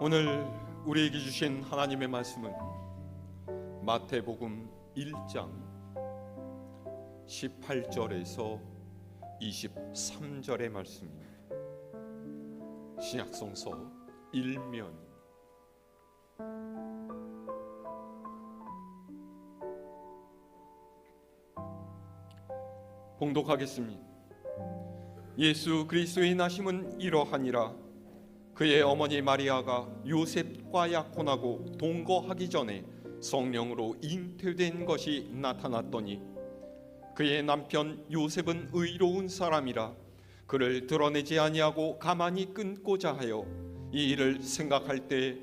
오늘 우리에게 주신 하나님의 말씀은 마태복음 1장 18절에서 23절의 말씀입니다. 신약성서 1면 봉독하겠습니다. 예수 그리스도의 나심은 이러하니라. 그의 어머니 마리아가 요셉과 약혼하고 동거하기 전에 성령으로 잉태된 것이 나타났더니 그의 남편 요셉은 의로운 사람이라 그를 드러내지 아니하고 가만히 끊고자 하여 이 일을 생각할 때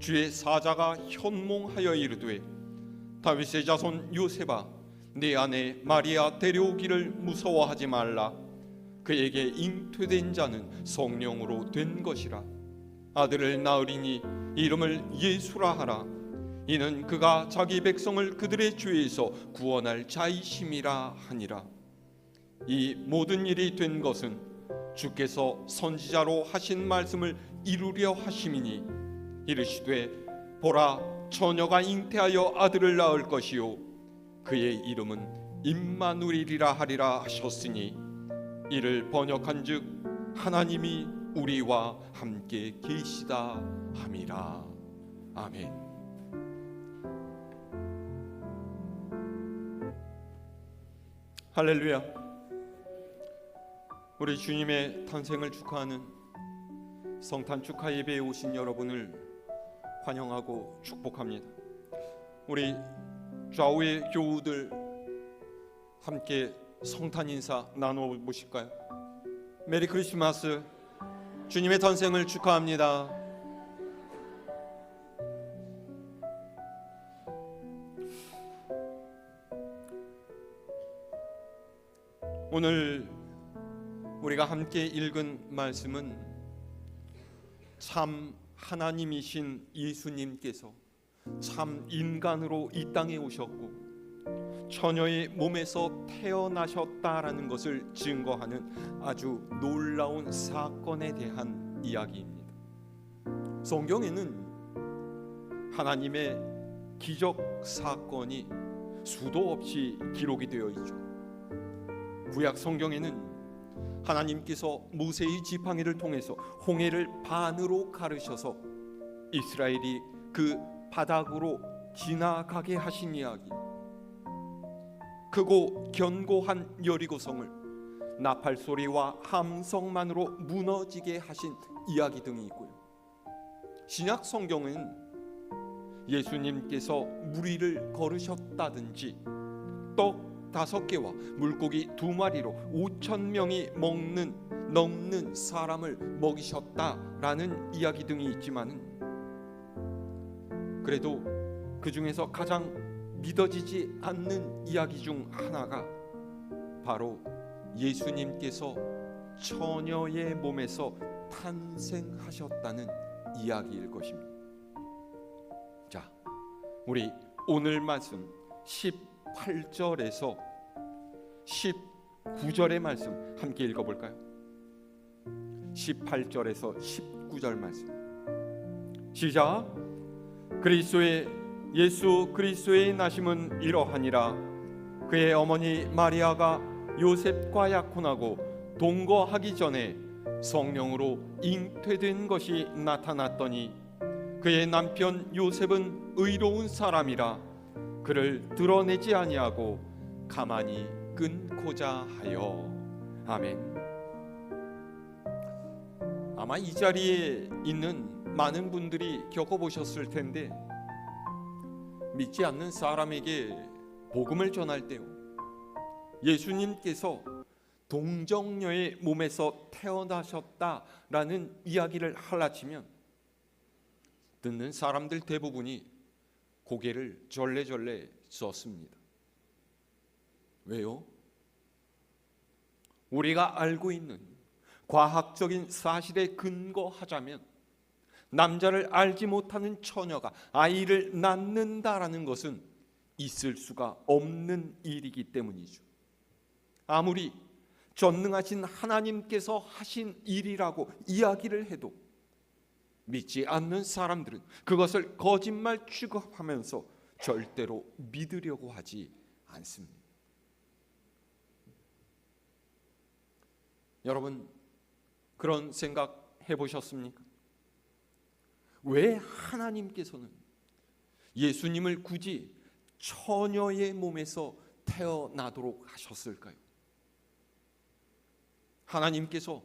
주의 사자가 현몽하여 이르되 다윗의 자손 요셉아 네 아내 마리아 데려오기를 무서워하지 말라. 그에게 잉태된 자는 성령으로 된 것이라. 아들을 낳으리니 이름을 예수라 하라. 이는 그가 자기 백성을 그들의 죄에서 구원할 자이심이라 하니라. 이 모든 일이 된 것은 주께서 선지자로 하신 말씀을 이루려 하심이니 이르시되 보라 처녀가 잉태하여 아들을 낳을 것이요 그의 이름은 임마누엘이라 하리라 하셨으니 이를 번역한즉 하나님이 우리와 함께 계시다 함이라. 아멘. 할렐루야. 우리 주님의 탄생을 축하하는 성탄 축하 예배에 오신 여러분을 환영하고 축복합니다. 우리 좌우의 교우들 함께 성탄 인사 나눠 보실까요? 메리 크리스마스. 주님의 탄생을 축하합니다. 오늘 우리가 함께 읽은 말씀은 참 하나님이신 예수님께서 참 인간으로 이 땅에 오셨고 처녀의 몸에서 태어나셨다라는 것을 증거하는 아주 놀라운 사건에 대한 이야기입니다. 성경에는 하나님의 기적 사건이 수도 없이 기록이 되어 있죠. 구약 성경에는 하나님께서 모세의 지팡이를 통해서 홍해를 반으로 가르셔서 이스라엘이 그 바닥으로 지나가게 하신 이야기, 크고 견고한 여리고성을 나팔 소리와 함성만으로 무너지게 하신 이야기 등이 있고요. 신약 성경은 예수님께서 무리를 걸으셨다든지 떡 5개와 물고기 2마리로 5,000명이 넘는 사람을 먹이셨다라는 이야기 등이 있지만은 그래도 그 중에서 가장 믿어지지 않는 이야기 중 하나가 바로 예수님께서 처녀의 몸에서 탄생하셨다는 이야기일 것입니다. 자, 우리 오늘 말씀 18절에서 19절의 말씀 함께 읽어볼까요? 18절에서 19절 말씀 시작. 예수 그리스도의 나심은 이러하니라. 그의 어머니 마리아가 요셉과 약혼하고 동거하기 전에 성령으로 잉태된 것이 나타났더니 그의 남편 요셉은 의로운 사람이라 그를 드러내지 아니하고 가만히 끊고자 하여. 아멘. 아마 이 자리에 있는 많은 분들이 겪어보셨을 텐데 믿지 않는 사람에게 복음을 전할 때요, 예수님께서 동정녀의 몸에서 태어나셨다라는 이야기를 하라치면 듣는 사람들 대부분이 고개를 절레절레 썼습니다. 왜요? 우리가 알고 있는 과학적인 사실에 근거하자면 남자를 알지 못하는 처녀가 아이를 낳는다라는 것은 있을 수가 없는 일이기 때문이죠. 아무리 전능하신 하나님께서 하신 일이라고 이야기를 해도 믿지 않는 사람들은 그것을 거짓말 취급하면서 절대로 믿으려고 하지 않습니다. 여러분, 그런 생각 해보셨습니까? 왜 하나님께서는 예수님을 굳이 처녀의 몸에서 태어나도록 하셨을까요? 하나님께서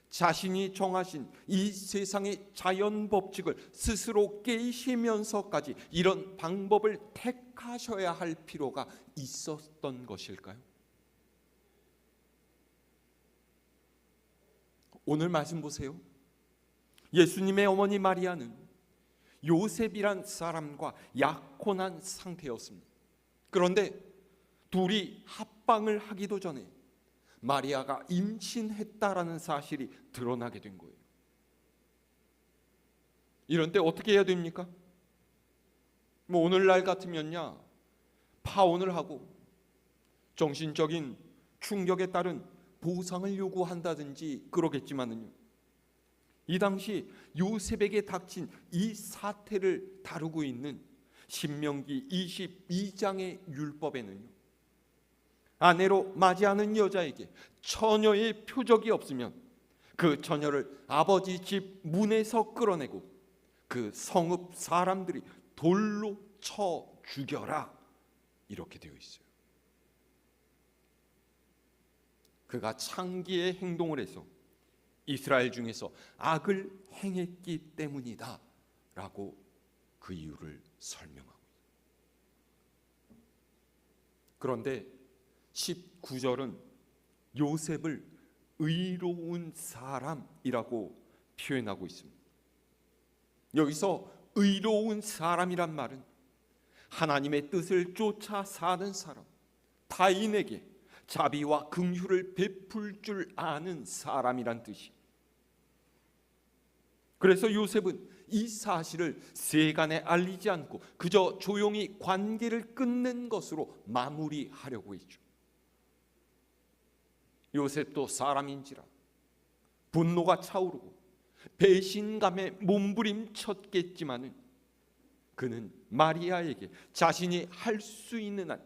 자신이 정하신 이 세상의 자연 법칙을 스스로 깨시면서까지 이런 방법을 택하셔야 할 필요가 있었던 것일까요? 오늘 말씀 보세요. 예수님의 어머니 마리아는 요셉이란 사람과 약혼한 상태였습니다. 그런데 둘이 합방을 하기도 전에 마리아가 임신했다라는 사실이 드러나게 된 거예요. 이런 때 어떻게 해야 됩니까? 오늘날 같으면야 파혼을 하고 정신적인 충격에 따른 보상을 요구한다든지 그러겠지만은요, 이 당시 요셉에게 닥친 이 사태를 다루고 있는 신명기 22장의 율법에는요, 아내로 맞이하는 여자에게 처녀의 표적이 없으면 그 처녀를 아버지 집 문에서 끌어내고 그 성읍 사람들이 돌로 쳐 죽여라, 이렇게 되어 있어요. 그가 창기의 행동을 해서 이스라엘 중에서 악을 행했기 때문이다 라고 그 이유를 설명하고 있어요. 그런데 19절은 요셉을 의로운 사람이라고 표현하고 있습니다. 여기서 의로운 사람이란 말은 하나님의 뜻을 쫓아 사는 사람, 타인에게 자비와 긍휼을 베풀 줄 아는 사람이란 뜻이. 그래서 요셉은 이 사실을 세간에 알리지 않고 그저 조용히 관계를 끊는 것으로 마무리하려고 했죠. 요셉도 사람인지라 분노가 차오르고 배신감에 몸부림쳤겠지만은 그는 마리아에게 자신이 할 수 있는 한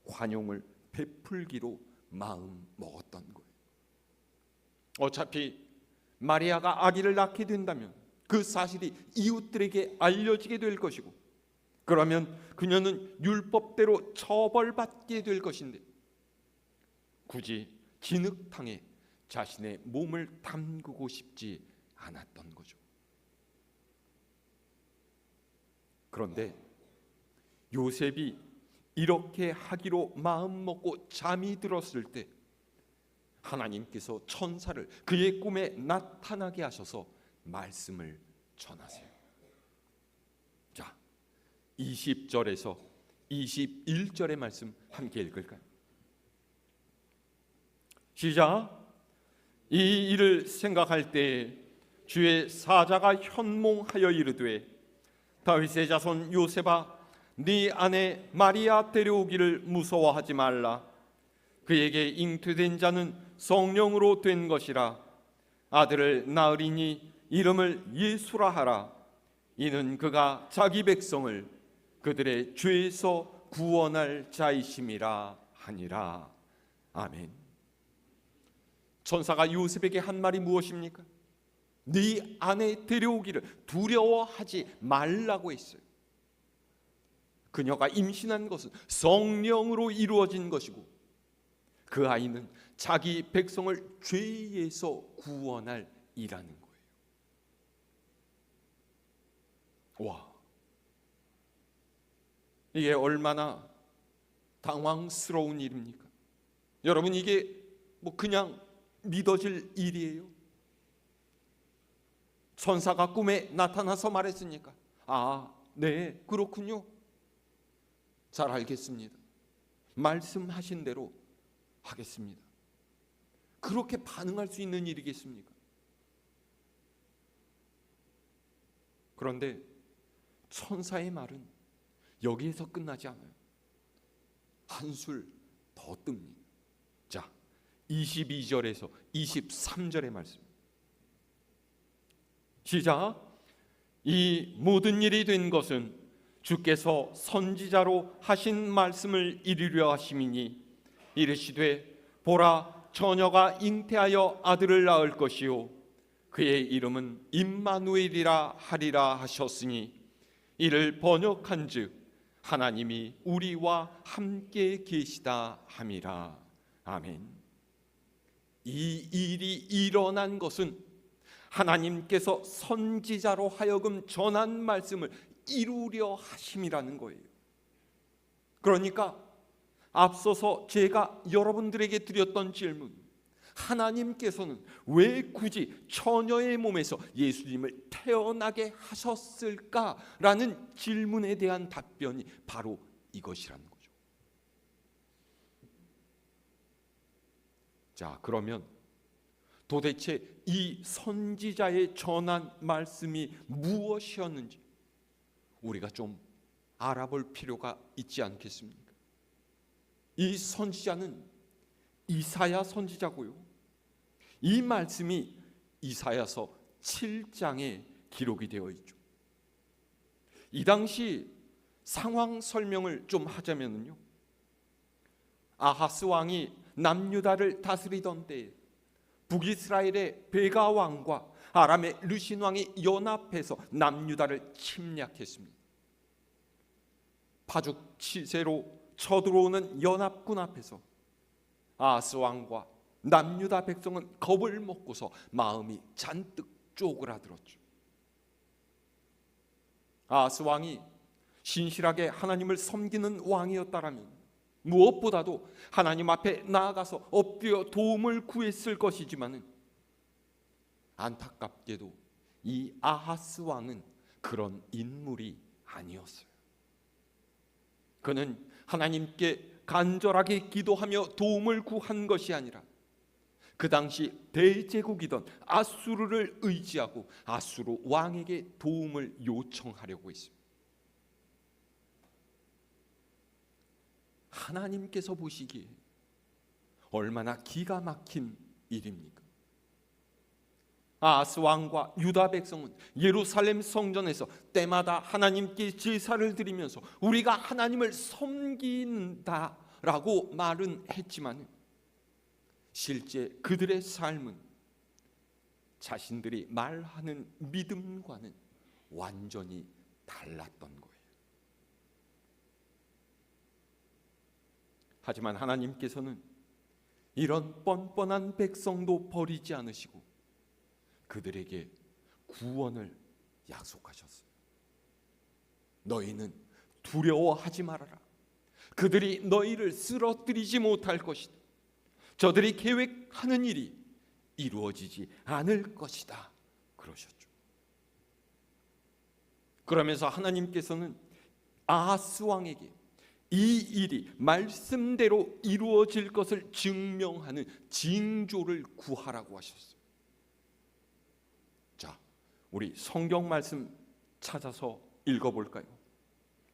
관용을 베풀기로 마음 먹었던 거예요. 어차피 마리아가 아기를 낳게 된다면 그 사실이 이웃들에게 알려지게 될 것이고, 그러면 그녀는 율법대로 처벌받게 될 것인데 굳이 진흙탕에 자신의 몸을 담그고 싶지 않았던 거죠. 그런데 요셉이 이렇게 하기로 마음먹고 잠이 들었을 때 하나님께서 천사를 그의 꿈에 나타나게 하셔서 말씀을 전하세요. 자, 20절에서 21절의 말씀 함께 읽을까요? 시작. 이 일을 생각할 때 주의 사자가 현몽하여 이르되, 다윗의 자손 요셉아, 네 아내 마리아 데려오기를 무서워하지 말라. 그에게 잉태된 자는 성령으로 된 것이라. 아들을 낳으리니 이름을 예수라 하라. 이는 그가 자기 백성을 그들의 죄에서 구원할 자이심이라 하니라. 아멘. 천사가 요셉에게 한 말이 무엇입니까? 네 아내 데려오기를 두려워하지 말라고 했어요. 그녀가 임신한 것은 성령으로 이루어진 것이고 그 아이는 자기 백성을 죄에서 구원할 이라는 거예요. 와, 이게 얼마나 당황스러운 일입니까? 여러분, 이게 그냥 믿어질 일이에요? 천사가 꿈에 나타나서 말했으니까 아, 네, 그렇군요. 잘 알겠습니다. 말씀하신 대로 하겠습니다. 그렇게 반응할 수 있는 일이겠습니까? 그런데 천사의 말은 여기에서 끝나지 않아요. 한술 더 뜹니다. 자, 22절에서 23절의 말씀 시작. 이 모든 일이 된 것은 주께서 선지자로 하신 말씀을 이루려 하심이니 이르시되 보라 처녀가 잉태하여 아들을 낳을 것이요 그의 이름은 임마누엘이라 하리라 하셨으니 이를 번역한즉 하나님이 우리와 함께 계시다 함이라. 아멘. 이 일이 일어난 것은 하나님께서 선지자로 하여금 전한 말씀을 이루려 하심이라는 거예요. 그러니까 앞서서 제가 여러분들에게 드렸던 질문, 하나님께서는 왜 굳이 처녀의 몸에서 예수님을 태어나게 하셨을까라는 질문에 대한 답변이 바로 이것이라는 거죠. 자, 그러면 도대체 이 선지자의 전한 말씀이 무엇이었는지 우리가 좀 알아볼 필요가 있지 않겠습니까? 이 선지자는 이사야 선지자고요. 이 말씀이 이사야서 7장에 기록이 되어 있죠. 이 당시 상황 설명을 좀 하자면요, 아하스 왕이 남유다를 다스리던 때에 북이스라엘의 베가 왕과 아람의 르신 왕이 연합해서 남유다를 침략했습니다. 파죽 치세로 쳐들어오는 연합군 앞에서 아하스 왕과 남유다 백성은 겁을 먹고서 마음이 잔뜩 쪼그라들었죠. 아하스 왕이 신실하게 하나님을 섬기는 왕이었다라면 무엇보다도 하나님 앞에 나아가서 엎드려 도움을 구했을 것이지만은 안타깝게도 이 아하스 왕은 그런 인물이 아니었어요. 그는 하나님께 간절하게 기도하며 도움을 구한 것이 아니라 그 당시 대제국이던 아수르를 의지하고 아수르 왕에게 도움을 요청하려고 했습니다. 하나님께서 보시기에 얼마나 기가 막힌 일입니까? 아하스 왕과 유다 백성은 예루살렘 성전에서 때마다 하나님께 제사를 드리면서 우리가 하나님을 섬긴다라고 말은 했지만 실제 그들의 삶은 자신들이 말하는 믿음과는 완전히 달랐던 거예요. 하지만 하나님께서는 이런 뻔뻔한 백성도 버리지 않으시고 그들에게 구원을 약속하셨어요. 너희는 두려워하지 말아라. 그들이 너희를 쓰러뜨리지 못할 것이다. 저들이 계획하는 일이 이루어지지 않을 것이다. 그러셨죠. 그러면서 하나님께서는 아하스 왕에게 이 일이 말씀대로 이루어질 것을 증명하는 징조를 구하라고 하셨어요. 자, 우리 성경 말씀 찾아서 읽어볼까요?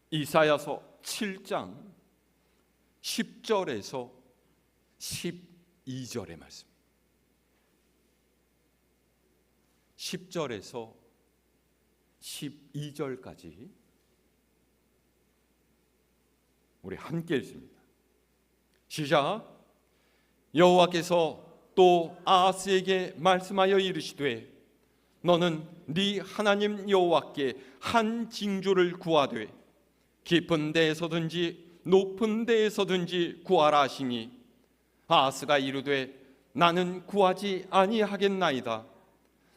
이사야서 7장 10절에서 12절의 말씀. 10절에서 12절까지 우리 함께 읽습니다. 시작. 여호와께서 또 아하스에게 말씀하여 이르시되 너는 네 하나님 여호와께 한 징조를 구하되 깊은 데에서든지 높은 데에서든지 구하라 하시니 아하스가 이르되 나는 구하지 아니하겠나이다.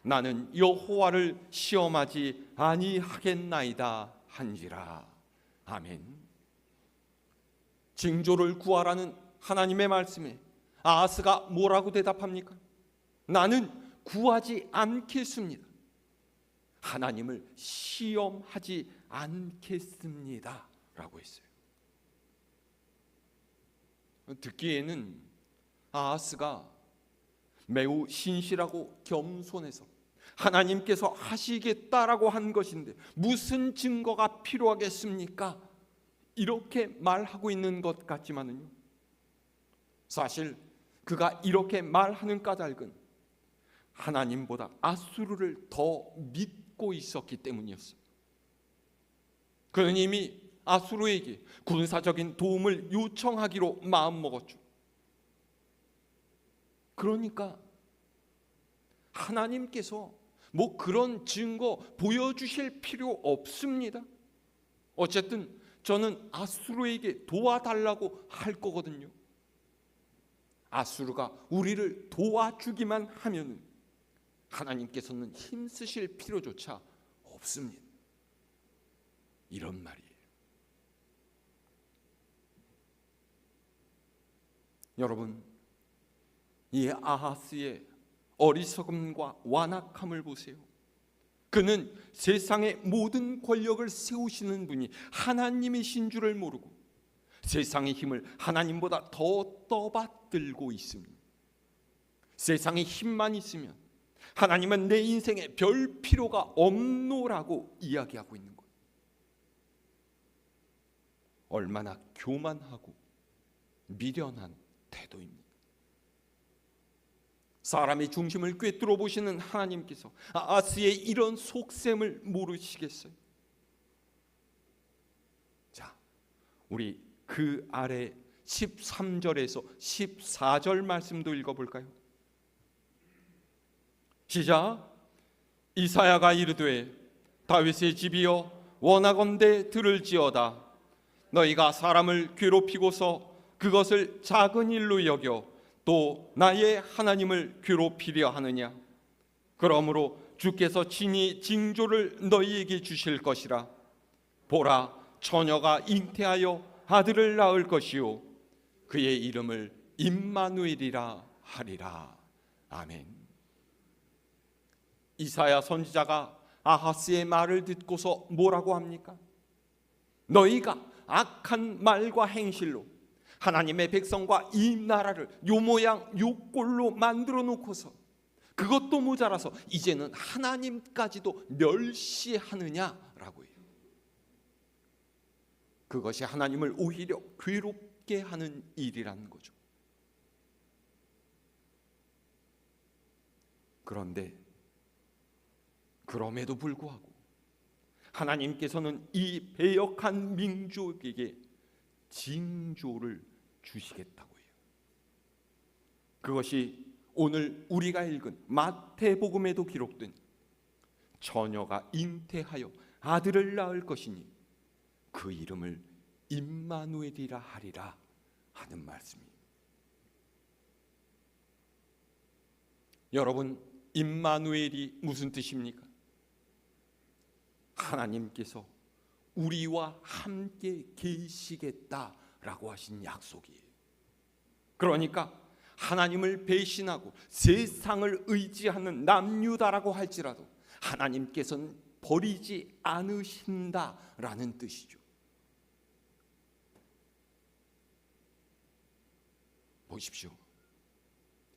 나는 여호와를 시험하지 아니하겠나이다 한지라. 아멘. 징조를 구하라는 하나님의 말씀에 아하스가 뭐라고 대답합니까? 나는 구하지 않겠습니다. 하나님을 시험하지 않겠습니다 라고 했어요. 듣기에는 아하스가 매우 신실하고 겸손해서 하나님께서 하시겠다라고 한 것인데 무슨 증거가 필요하겠습니까? 이렇게 말하고 있는 것 같지만은요, 사실 그가 이렇게 말하는 까닭은 하나님보다 아수르를 더 믿기 믿고 있었기 때문이었어요. 그는 이미 아수르에게 군사적인 도움을 요청하기로 마음먹었죠. 그러니까 하나님께서 뭐 그런 증거 보여주실 필요 없습니다. 어쨌든 저는 아수르에게 도와달라고 할 거거든요. 아수르가 우리를 도와주기만 하면 하나님께서는 힘쓰실 필요조차 없습니다. 이런 말이에요. 여러분, 이 아하스의 어리석음과 완악함을 보세요. 그는 세상의 모든 권력을 세우시는 분이 하나님이신 줄을 모르고 세상의 힘을 하나님보다 더 떠받들고 있습니다. 세상의 힘만 있으면 하나님은 내 인생에 별 필요가 없노라고 이야기하고 있는 거예요. 얼마나 교만하고 미련한 태도입니다. 사람의 중심을 꿰뚫어 보시는 하나님께서 아하스의 이런 속셈을 모르시겠어요? 자, 우리 그 아래 13절에서 14절 말씀도 읽어볼까요? 시작. 이사야가 이르되 다윗의 집이여 원하건대 들을지어다. 너희가 사람을 괴롭히고서 그것을 작은 일로 여겨 또 나의 하나님을 괴롭히려 하느냐? 그러므로 주께서 친히 징조를 너희에게 주실 것이라. 보라, 처녀가 잉태하여 아들을 낳을 것이요 그의 이름을 임마누엘이라 하리라. 아멘. 이사야 선지자가 아하스의 말을 듣고서 뭐라고 합니까? 너희가 악한 말과 행실로 하나님의 백성과 이 나라를 요 모양 요 꼴로 만들어 놓고서 그것도 모자라서 이제는 하나님까지도 멸시하느냐라고 해요. 그것이 하나님을 오히려 괴롭게 하는 일이라는 거죠. 그런데 그럼에도 불구하고 하나님께서는 이 배역한 민족에게 징조를 주시겠다고 해요. 그것이 오늘 우리가 읽은 마태복음에도 기록된 처녀가 잉태하여 아들을 낳을 것이니 그 이름을 임마누엘이라 하리라 하는 말씀입니다. 여러분, 임마누엘이 무슨 뜻입니까? 하나님께서 우리와 함께 계시겠다라고 하신 약속이에요. 그러니까 하나님을 배신하고 세상을 의지하는 남유다라고 할지라도 하나님께서는 버리지 않으신다라는 뜻이죠. 보십시오.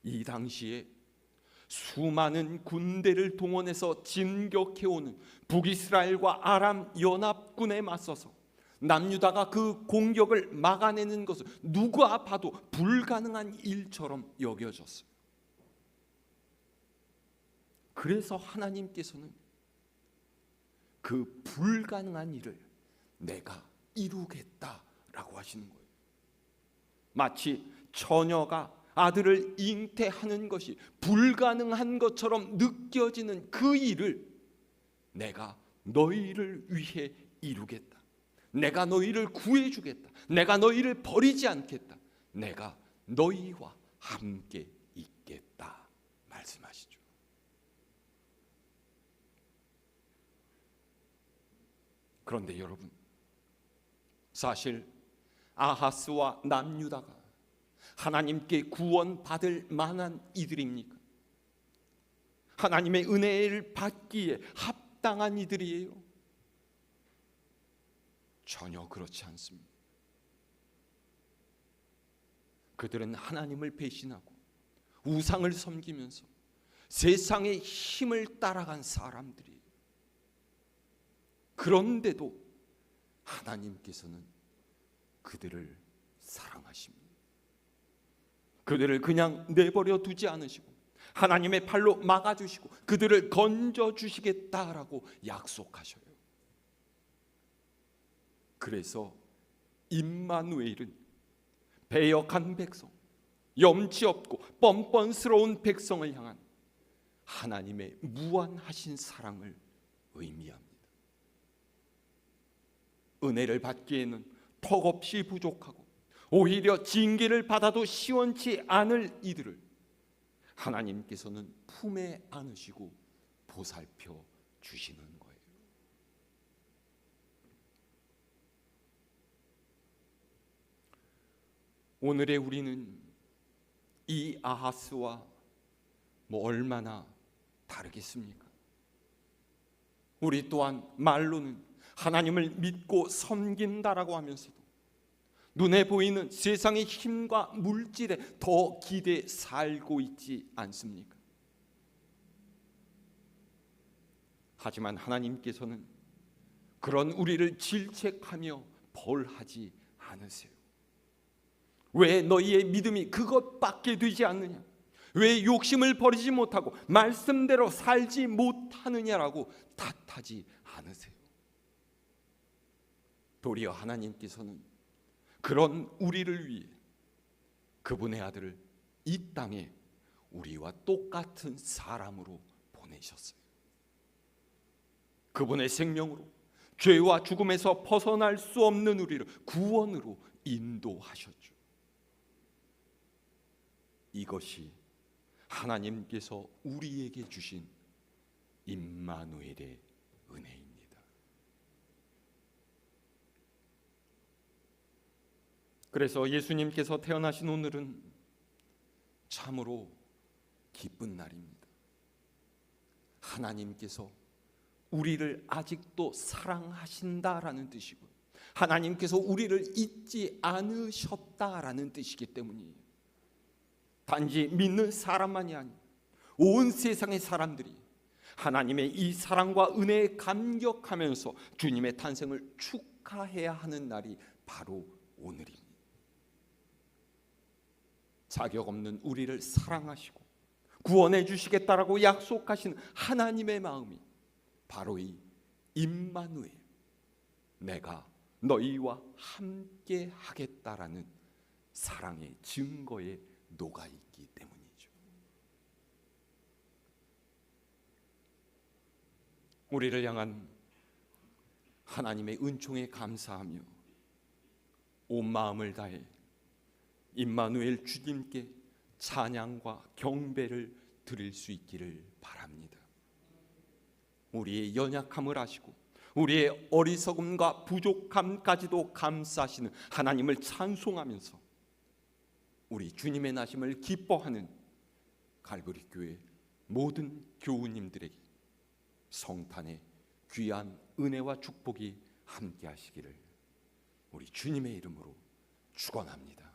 이 당시에 수많은 군대를 동원해서 진격해오는 북이스라엘과 아람 연합군에 맞서서 남유다가 그 공격을 막아내는 것은 누가 봐도 불가능한 일처럼 여겨졌어요. 그래서 하나님께서는 그 불가능한 일을 내가 이루겠다라고 하시는 거예요. 마치 처녀가 아들을 잉태하는 것이 불가능한 것처럼 느껴지는 그 일을 내가 너희를 위해 이루겠다. 내가 너희를 구해주겠다. 내가 너희를 버리지 않겠다. 내가 너희와 함께 있겠다 말씀하시죠. 그런데 여러분, 사실 아하스와 남유다가 하나님께 구원받을 만한 이들입니까? 하나님의 은혜를 받기에 합당한 이들이에요? 전혀 그렇지 않습니다. 그들은 하나님을 배신하고 우상을 섬기면서 세상의 힘을 따라간 사람들이에요. 그런데도 하나님께서는 그들을 사랑하십니다. 그들을 그냥 내버려 두지 않으시고 하나님의 팔로 막아주시고 그들을 건져주시겠다라고 약속하셔요. 그래서 임마누엘은 배역한 백성, 염치 없고 뻔뻔스러운 백성을 향한 하나님의 무한하신 사랑을 의미합니다. 은혜를 받기에는 턱없이 부족하고 오히려 징계를 받아도 시원치 않을 이들을 하나님께서는 품에 안으시고 보살펴 주시는 거예요. 오늘의 우리는 이 아하스와 얼마나 다르겠습니까? 우리 또한 말로는 하나님을 믿고 섬긴다라고 하면서도 눈에 보이는 세상의 힘과 물질에 더 기대 살고 있지 않습니까? 하지만 하나님께서는 그런 우리를 질책하며 벌하지 않으세요. 왜 너희의 믿음이 그것밖에 되지 않느냐? 왜 욕심을 버리지 못하고 말씀대로 살지 못하느냐라고 탓하지 않으세요. 도리어 하나님께서는 그런 우리를 위해 그분의 아들을 이 땅에 우리와 똑같은 사람으로 보내셨어요. 그분의 생명으로 죄와 죽음에서 벗어날 수 없는 우리를 구원으로 인도하셨죠. 이것이 하나님께서 우리에게 주신 임마누엘의 은혜입니다. 그래서 예수님께서 태어나신 오늘은 참으로 기쁜 날입니다. 하나님께서 우리를 아직도 사랑하신다라는 뜻이고 하나님께서 우리를 잊지 않으셨다라는 뜻이기 때문이에요. 단지 믿는 사람만이 아니라 온 세상의 사람들이 하나님의 이 사랑과 은혜에 감격하면서 주님의 탄생을 축하해야 하는 날이 바로 오늘입니다. 자격 없는 우리를 사랑하시고 구원해 주시겠다라고 약속하신 하나님의 마음이 바로 이 임마누엘, 내가 너희와 함께 하겠다라는 사랑의 증거에 녹아있기 때문이죠. 우리를 향한 하나님의 은총에 감사하며 온 마음을 다해 임마누엘 주님께 찬양과 경배를 드릴 수 있기를 바랍니다. 우리의 연약함을 아시고 우리의 어리석음과 부족함까지도 감싸시는 하나님을 찬송하면서 우리 주님의 나심을 기뻐하는 갈보리 교회 모든 교우님들에게 성탄의 귀한 은혜와 축복이 함께 하시기를 우리 주님의 이름으로 축원합니다.